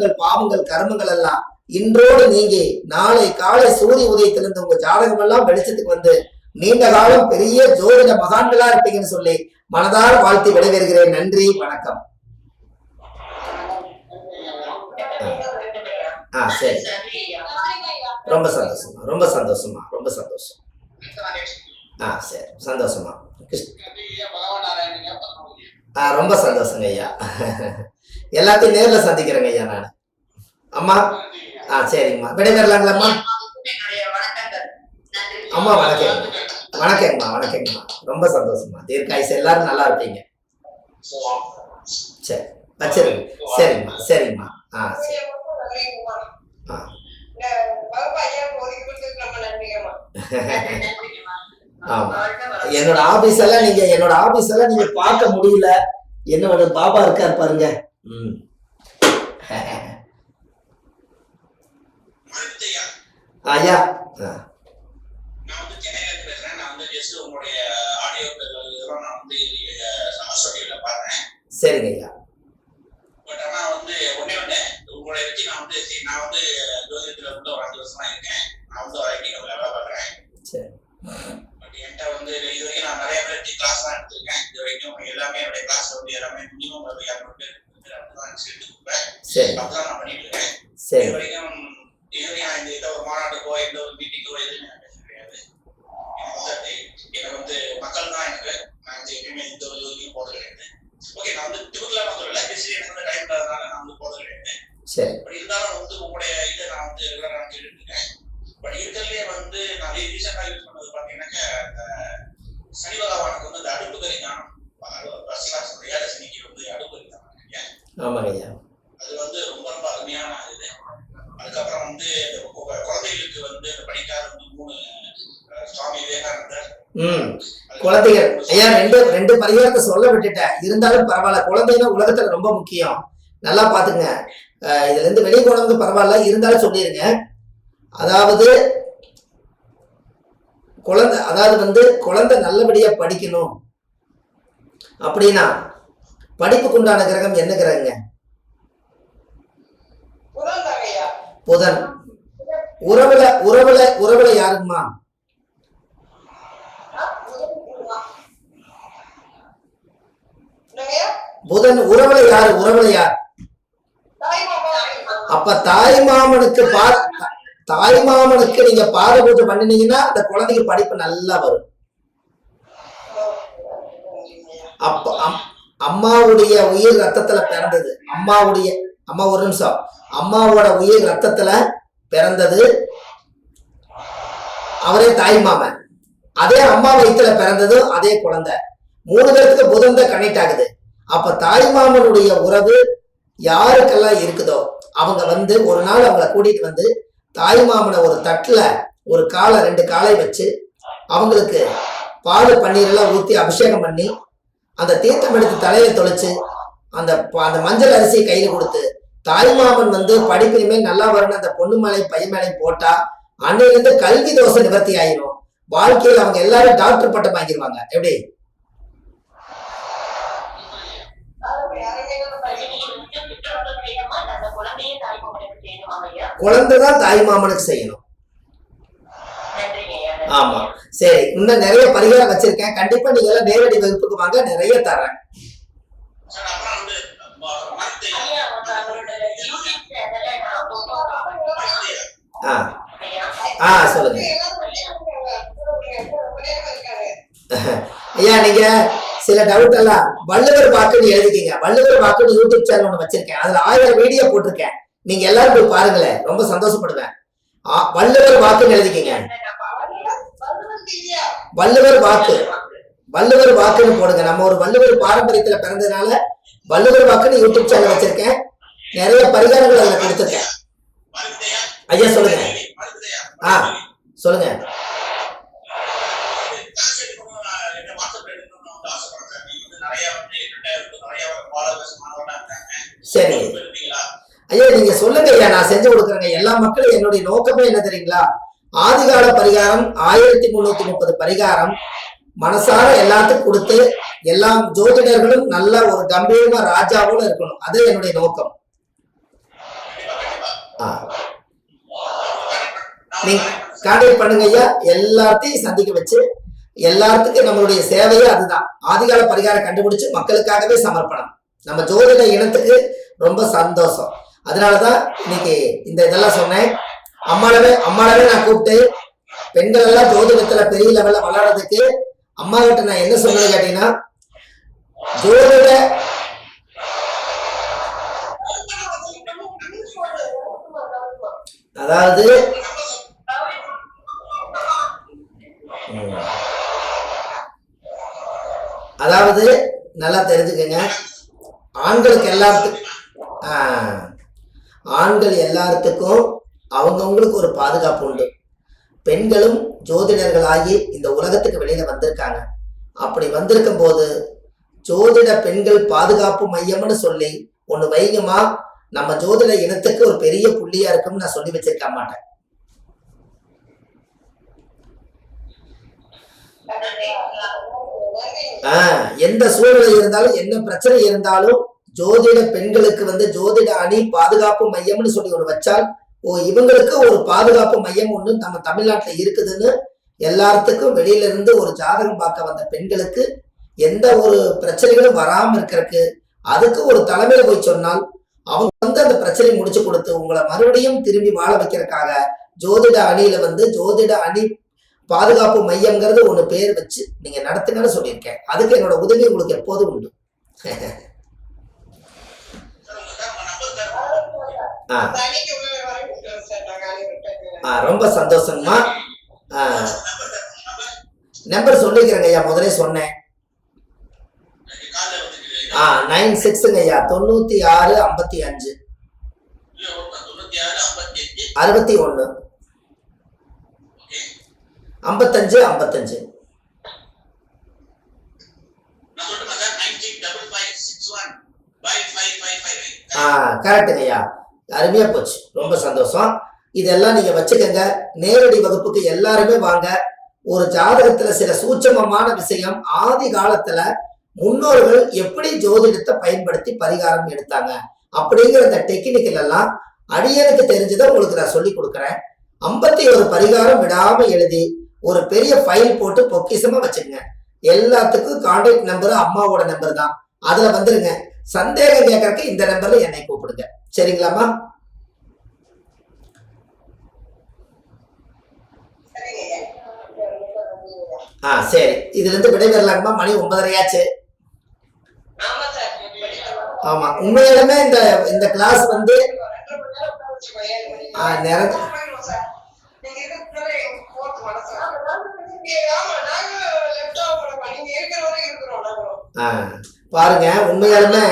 தோஷங்கள், பாவங்கள், கர்மங்கள் எல்லாம் இன்றோடு நீங்கி நாளை காலை சூரிய உதயத்திலிருந்து உங்க ஜாதகம் எல்லாம் வெளிச்சத்துக்கு வந்து நீண்ட காலம் பெரிய ஜோதிட மகான்களா இருப்பீங்கன்னு சொல்லி மனதார வாழ்த்தி விடைபெறுகிறேன். நன்றி, வணக்கம். சரி, ரொம்ப சந்தோஷமா, ரொம்ப சந்தோஷமா, ரொம்ப சந்தோஷம். சரி, சந்தோஷமா. ரொம்ப சந்தோஷங்க ஐயா. எல்லாத்தையும் நேர்ல சந்திக்கிறேங்க ஐயா நான். அம்மா சரிங்கம்மா, விடைபெறலாங்களாம்மா? அம்மா வணக்கம். வணக்கங்கம்மா, வணக்கங்கம்மா. ரொம்ப சந்தோஷமா. தீர்க்காயுசு, எல்லாரும் நல்லா இருப்பீங்க. சரி, வச்சிருங்க. சரிங்கம்மா, சரிங்கம்மா. சரி. ஆமா, என்னோட ஆபீஸ் எல்லாம் நீங்க பார்க்க முடியல. என்னோட பாபா இருக்காரு பாருங்க. ஐயா சரிங்க ஐயா. உங்களை வச்சு நான் வந்து ஜோதிடத்துல வந்து ஒரு 5 வருஷமா இருக்கேன். நான் வந்து ஐடி கம்பெனில வேலை பார்க்குறேன். சரி. பட் என்கிட்ட வந்து இது வரைக்கும் நான் நிறைய பேர் கிளாஸ் தான் எடுத்திருக்கேன். இது வரைக்கும் எல்லாமே என்னுடைய கிளாஸ் வந்து எல்லாமே மினிமம் 200 பேர் அப்படிதான் சேர்த்து கொடுப்பேன். சரி. அப்படிதான் நான் பண்ணிட்டு இருக்கேன். சரி. இது வரைக்கும் இந்த ஒரு மாநாட்டுக்கோ எந்த ஒரு மீட்டிங்கோ எதுவுமே நான் பேச கிடையாது. எனக்கு வந்து மக்கள் தான் எனக்கு. நான் எப்பயுமே இந்த ஒரு ஜோதிக்கும் போறது கிடையாது. ஓகே, நான் வந்து திருவிழா சொல்லல, எனக்கு வந்து டைம் இல்லாதனால நான் வந்து போறது கிடையாது. சரி. பட் இருந்தாலும் வந்து உங்களுடைய இதை நான் வந்து ரெகுலரா கேட்டுட்டு இருக்கேன். பட் இருக்கிறதுலே வந்து நான் ரீசெண்டா யூஸ் பண்ணது பாத்தீங்கன்னாக்க சனி பகவானுக்கு வந்து அந்த அடுப்பு கறி ஞானம், சனிக்கு வந்து அடுப்பு கறி ஞானம், அது வந்து ரொம்ப ரொம்ப அருமையான இது. அதுக்கப்புறம் வந்து குழந்தைகளுக்கு வந்து படிக்காத 3 சுவாமி விவேகானந்தர் குழந்தைகள் ஐயா ரெண்டு பரிகாரத்தை சொல்ல விட்டுட்டேன். இருந்தாலும் பரவாயில்ல, குழந்தைங்க உலகத்துல ரொம்ப முக்கியம். நல்லா பாத்துங்க. இதுல இருந்து வெளியே போனவங்க பரவாயில்ல, இருந்தாலும் சொல்லிருங்க. அதாவது குழந்தை நல்லபடியா படிக்கணும் அப்படின்னா படிப்புக்குண்டான கிரகம் என்ன கிரகங்க? புதன். உறவுல யாருக்குமா? புதன் உறவுல யார்? அப்ப தாய்மாமனுக்கு நீங்க பாத பூஜை பண்ணினீங்கன்னா அந்த குழந்தைக்கு படிப்பு நல்லா வரும். அப்ப அம்மாவுடைய உயிர் ரத்தத்துல பிறந்தது, ஒரு நிமிஷம், அம்மாவோட உயிர் ரத்தத்துல பிறந்தது அவரே தாய்மாமன். அதே அம்மா வயிற்றுல பிறந்தது அதே குழந்தை. 3 பேருக்கு புதன் தான் கனெக்ட் ஆகுது. அப்ப தாய்மாமனுடைய உறவு யாருக்கெல்லாம் இருக்குதோ அவங்க வந்து ஒரு நாள் அவங்கள கூட்டிட்டு வந்து தாய்மாமனை ஒரு தட்டுல ஒரு 2 காலை வச்சு அவங்களுக்கு பால் பன்னீர் எல்லாம் ஊத்தி அபிஷேகம் பண்ணி அந்த தீர்த்தம் எடுத்து தலையில தொலைச்சு அந்த மஞ்சள் அரிசியை கையில கொடுத்து தாய்மாமன் வந்து படிப்பினுமே நல்லா வரணும் அந்த பொண்ணு மேலே பையன் மேலே போட்டா அன்னையிலிருந்து கல்வி தோசை நிவர்த்தி ஆயிரும். வாழ்க்கையில் அவங்க எல்லாரும் டாக்டர் பட்டம் வாங்கிடுவாங்க. எப்படி? குழந்தைதான் தாய்மாமனுக்கு செய்யணும். ஆமா, சரி. இன்னும் நிறைய பரிகாரம் வச்சிருக்கேன். கண்டிப்பா நீங்க எல்லாம் நேரடி வகுப்புக்கு வாங்க, நிறைய தரேன். சொல்லுங்க ஐயா. நீங்க சில டவுட் எல்லாம் வள்ளுவர் வாக்குன்னு எழுதிக்கீங்க. வள்ளுவர் வாக்குன்னு யூடியூப் சேனல் ஒண்ணு வச்சிருக்கேன். அதுல 1000 வீடியோ போட்டிருக்கேன். நீங்க எல்லாரும் போய் பாருங்களேன், ரொம்ப சந்தோஷப்படுவேன். வள்ளுவர் வாக்குன்னு எழுதிக்கீங்க. வள்ளுவர் வாக்குன்னு போடுங்க. நம்ம ஒரு வள்ளுவர் பாரம்பரியத்துல பிறந்ததுனால வள்ளுவர் வாக்குன்னு யூடியூப் சேனல் வச்சிருக்கேன். நிறைய பரிகாரங்கள் அதுல கொடுத்துருக்கேன். ஐயா சொல்லுங்க. சொல்லுங்க. சரி ஐயா, நீங்க சொல்லுங்க ஐயா, நான் செஞ்சு கொடுக்குறேங்க. எல்லா மக்களும் என்னுடைய நோக்கமே என்ன தெரியுங்களா? ஆதிகால பரிகாரம் 1330 பரிகாரம் மனசார எல்லாத்துக்கும் கொடுத்து எல்லா ஜோதிடர்களும் நல்ல ஒரு கம்பீரமா ராஜாவோட இருக்கணும். அது என்னுடைய நோக்கம். நீங்க கான்டாக்ட் பண்ணுங்க ஐயா. எல்லாத்தையும் சந்திக்க வச்சு எல்லாத்துக்கும் நம்மளுடைய சேவையே அதுதான். ஆதிகால பரிகாரம் கண்டுபிடிச்சு மக்களுக்காகவே சமர்ப்பணம். நம்ம ஜோதிட இனத்துக்கு ரொம்ப சந்தோஷம். அதனாலதான் இன்னைக்கு இந்த இதெல்லாம் சொன்னேன். அம்மாவே நான் கூப்பிட்டு பெண்கள் எல்லாம் ஜோதிடத்துல பெரிய லெவல்ல வளர்றதுக்கு அம்மா கிட்ட நான் என்ன சொன்னது கேட்டீங்கன்னா, ஜோதிட அதாவது நல்லா தெரிஞ்சுக்கங்க, ஆண்கள் எல்லாத்துக்கும் அவங்கவுங்களுக்கு ஒரு பாதுகாப்பு உண்டு. பெண்களும் ஜோதிடர்களாகி இந்த உலகத்துக்கு வெளியில வந்திருக்காங்க. அப்படி வந்திருக்கும் போது ஜோதிட பெண்கள் பாதுகாப்பு மையம்னு சொல்லி ஒண்ணு வைங்கம்மா. நம்ம ஜோதிட இனத்துக்கு ஒரு பெரிய புள்ளியா இருக்கும்னு நான் சொல்லி வச்சிருக்க மாட்டேன். எந்த சூழ்நிலை இருந்தாலும் என்ன பிரச்சனை இருந்தாலும் ஜோதிட பெண்களுக்கு ஜோதிட அணி பாதுகாப்பு மையம்னு சொல்லி ஒண்ணு வச்சால், இவங்களுக்கு ஒரு பாதுகாப்பு மையம் ஒண்ணு நம்ம தமிழ்நாட்டுல இருக்குதுன்னு எல்லாத்துக்கும் வெளியில இருந்து ஒரு ஜாதகம் பார்க்க வந்த பெண்களுக்கு எந்த ஒரு பிரச்சனைகளும் வராம இருக்கிறதுக்கு அதுக்கு ஒரு தலைமையில போய் சொன்னால் அவங்க அந்த பிரச்சனையை முடிச்சு கொடுத்து உங்களை மறுபடியும் திரும்பி வாழ வைக்கிறதுக்காக ஜோதிட அணியில ஜோதிட அணி பாதுகாப்பு மையம்ங்கிறது ஒண்ணு பேர் வச்சு நீங்க நடத்துங்கன்னு சொல்லியிருக்கேன். அதுக்கு என்னோட உதவி உங்களுக்கு எப்போதும் உண்டு. ரொம்ப சந்தோஷங்கம்மா. நம்பர் சொல்லிக்கிறேங்க ஐயா, முதலே சொன்னேன். 96 ஐயா, 96 55 61 55 55. கரெக்டுங்க ஐயா, அருமையா போச்சு, ரொம்ப சந்தோஷம். இதெல்லாம் நீங்க வச்சுக்கங்க. நேரடி வகுப்புக்கு எல்லாருமே வாங்க. ஒரு ஜாதகத்துல சில சூட்சமமான விஷயம், ஆதி காலத்துல முன்னோர்கள் எப்படி ஜோதிடத்தை பயன்படுத்தி பரிகாரம் எடுத்தாங்க அப்படிங்கிற இந்த டெக்னிக்கல் எல்லாம் அடியனுக்கு தெரிஞ்சதை உங்களுக்கு நான் சொல்லி கொடுக்குறேன். 51 பரிகாரம் விடாம எழுதி ஒரு பெரிய ஃபைல் போட்டு பொக்கிசமா வச்சுக்கங்க. எல்லாத்துக்கும் கான்டாக்ட் நம்பர் அம்மாவோட நம்பர் தான், அதுல வந்துருங்க. சந்தேகம் கேட்கறதுக்கு இந்த நம்பர்ல என்னை கூப்பிடுங்க. சரிங்களாமா? சரி, இதுல இருந்து விடைபெறலாங்கம்மா. மணி 9:30 ஆமா, உண்மையிலுமே இந்த கிளாஸ் பாருங்க, உண்மையாலுமே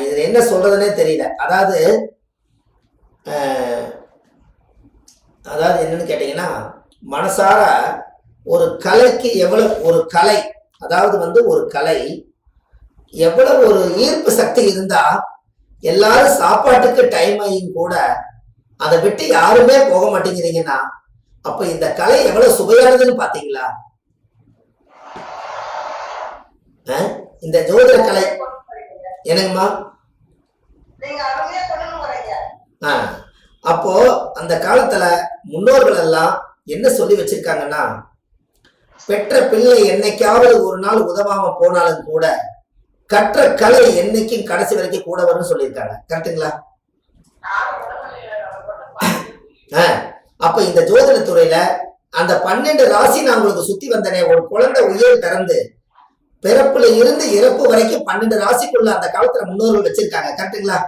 இதுல என்ன சொல்றதுன்னே தெரியல. அதாவது என்னன்னு கேட்டீங்கன்னா, மனசார ஒரு கலைக்கு எவ்வளவு ஒரு கலை, அதாவது ஒரு கலை எவ்வளவு ஒரு ஈர்ப்பு சக்தி இருந்தா எல்லாரும் சாப்பாட்டுக்கு டைம் ஆகியும் கூட அதை விட்டு யாருமே போக மாட்டேங்கிறீங்கன்னா அப்ப இந்த கலை எவ்வளவு சுவையானதுன்னு பாத்தீங்களா? இந்த ஜோதிட கலை என்னங்கம்மா? அப்போ அந்த காலத்துல முன்னோர்கள் எல்லாம் என்ன சொல்லி வச்சிருக்காங்கன்னா, பெற்ற பிள்ளை என்னைக்காவது ஒரு நாள் உதவாம போனாலும் கூட கற்ற கலை என்னைக்கும் கடைசி வரைக்கும் கூட வரும்னு சொல்லியிருக்காங்க. கரெக்டுங்களா? அப்ப இந்த ஜோதிட துறையில அந்த 12 ராசி நான் உங்களுக்கு சுத்தி வந்தனே, ஒரு குழந்தை உயிர் பிறந்து பிறப்புல இருந்து இறப்பு வரைக்கும் 12 ராசிக்குள்ள அந்த காலத்துல முன்னோர்கள் வச்சிருக்காங்க. கரெக்டுங்களா?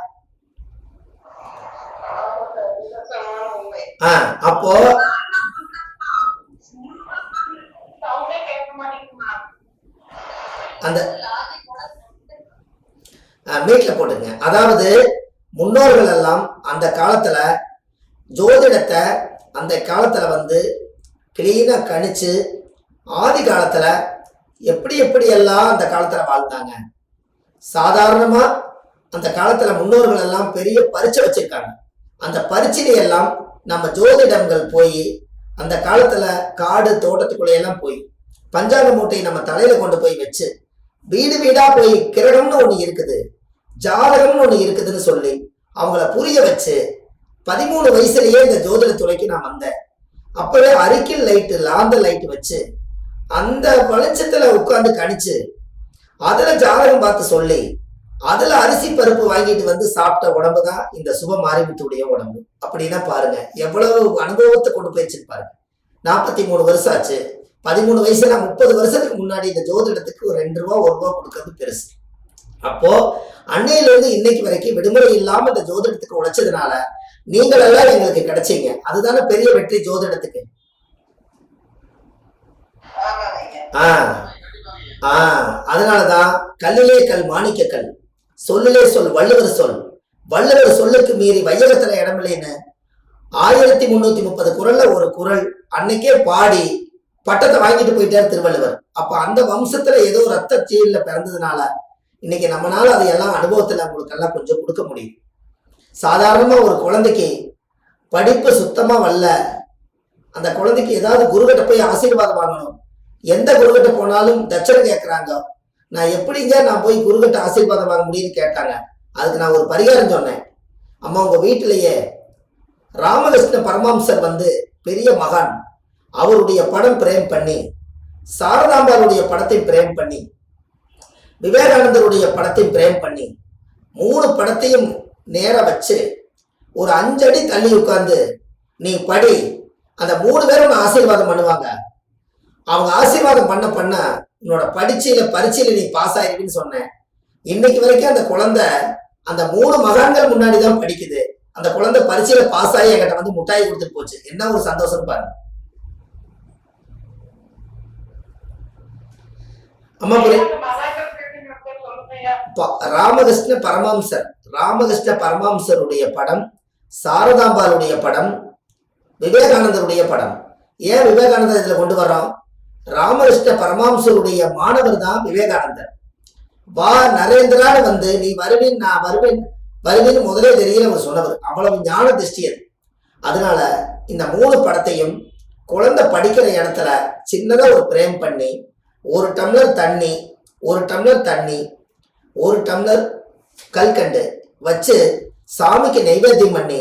அப்போ அந்த மீட்ல போட்டுங்க. அதாவது முன்னோர்கள் எல்லாம் அந்த காலத்துல ஜோதிடத்தை அந்த காலத்துல கிளீனா கணிச்சு ஆதி காலத்துல எப்படி எல்லாம் அந்த காலத்துல வாழ்ந்தாங்க. சாதாரணமா அந்த காலத்துல முன்னோர்கள் எல்லாம் பெரிய பரீட்சை வச்சிருக்காங்க. அந்த பரீட்சையில எல்லாம் நம்ம ஜோதிடங்கள் போய் அந்த காலத்துல காடு தோட்டத்துக்குள்ள எல்லாம் போய் பஞ்சாங்க மூட்டையை நம்ம தலையில கொண்டு போய் வச்சு வீடு வீடா போய் கிரகம்னு ஒண்ணு இருக்குது, ஜாதகம்னு ஒண்ணு இருக்குதுன்னு சொல்லி அவங்கள புரிய வச்சு 13 வயசுலயே இந்த ஜோதிட துறைக்கு நான் வந்தேன். அப்பவே அரிக்கில் லைட்டு, லாந்த லைட் வச்சு அந்த வெளிச்சத்துல உட்கார்ந்து கணிச்சு அதுல ஜாதகம் பார்த்து சொல்லி அதுல அரிசி பருப்பு வாங்கிட்டு வந்து சாப்பிட்ட உடம்பு தான் இந்த சுப மாரிமுத்துடைய உடம்பு. அப்படின்னா பாருங்க எவ்வளவு அனுபவத்தை கொண்டு போய் வச்சிருப்பாரு. 43 வருஷம் ஆச்சு. 13 வயசுல 30 வருஷத்துக்கு முன்னாடி இந்த ஜோதிடத்துக்கு ஒரு 2 ரூபா 1 ரூபா கொடுக்கறது பெருசு. அப்போ அன்னையில இருந்து இன்னைக்கு வரைக்கும் விடுமுறை இல்லாம இந்த ஜோதிடத்துக்கு உழைச்சதுனால நீங்கள் எல்லாம் எங்களுக்கு கிடைச்சீங்க. அதுதானே பெரிய வெற்றி ஜோதிடத்துக்கு. அதனாலதான் கல்லிலே கல் மாணிக்க கல், சொல்லிலே சொல் வள்ளுவர் சொல், வள்ளுவர் சொல்லுக்கு மீறி வையகத்துல இடமில்லைன்னு 1330 குறள்ல ஒரு குறள் அன்னைக்கே பாடி பட்டத்தை வாங்கிட்டு போயிட்டார் திருவள்ளுவர். அப்ப அந்த வம்சத்துல ஏதோ ரத்த சீல்ல பிறந்ததுனால இன்னைக்கு நம்மளால அதையெல்லாம் அனுபவத்துல உங்களுக்கு எல்லாம் கொஞ்சம் கொடுக்க முடியும். சாதாரணமா ஒரு குழந்தைக்கு படிப்பு சுத்தமா வரல, அந்த குழந்தைக்கு ஏதாவது குருகிட்ட போய் ஆசீர்வாதம் வாங்கணும். எந்த குருகிட்ட போனாலும் தட்சணை கேட்கறாங்க. நான் எப்படிங்க நான் போய் குருகிட்ட ஆசீர்வாதம் வாங்க முடியும்னு கேட்டாங்க. அதுக்கு நான் ஒரு பரிகாரம் சொன்னேன். அம்மா உங்க வீட்டிலேயே ராமகிருஷ்ண பரமஹம்சர் பெரிய மகான், அவருடைய படம் பிரேம் பண்ணி, சாரதாம்பாளுடைய படத்தை பிரேம் பண்ணி, விவேகானந்தருடைய படத்தை பிரேம் பண்ணி 3 படத்தையும் நேர வச்சு ஒரு 5 அடி தள்ளி உட்கார்ந்து நீ படி, அந்த 3 பேரும் ஆசீர்வாதம் பண்ணுவாங்க. அவங்க ஆசீர்வாதம் பண்ண உன்னோட பரீட்சையில நீ பாஸ் ஆயிருக்குன்னு சொன்னேன். இன்னைக்கு வரைக்கும் அந்த குழந்தை அந்த 3 மகான்கள் முன்னாடிதான் படிக்குது. அந்த குழந்தை பரீட்சையில பாஸ் ஆகி என்கிட்ட முட்டாய் கொடுத்துட்டு போச்சு. என்ன ஒரு சந்தோஷம் பாருங்க. அம்மா ராமகிருஷ்ண பரமஹம்சர், ராமகிருஷ்ண பரமஹம்சருடைய படம், சாரதாம்பாளுடைய படம், விவேகானந்தருடைய படம். ஏன் விவேகானந்தர் இதுல கொண்டு வர்றோம்? ராமகிருஷ்ண பரமஹம்சருடைய மாணவர் தான் விவேகானந்தர். வா நரேந்திரான்னு நீ வருவேன், நான் வருவேன்னு முதலே தெரியல அவர் சொன்னவர். அவ்வளவு ஞான திருஷ்டி அது. அதனால இந்த 3 படத்தையும் குழந்தை படிக்கிற இடத்துல சின்னதா ஒரு பிரேம் பண்ணி 1 டம்ளர் தண்ணி, 1 டம்ளர் தண்ணி, 1 டம்ளர் கல்கண்டு வச்சு சாமிக்கு நைவேத்தியம் பண்ணி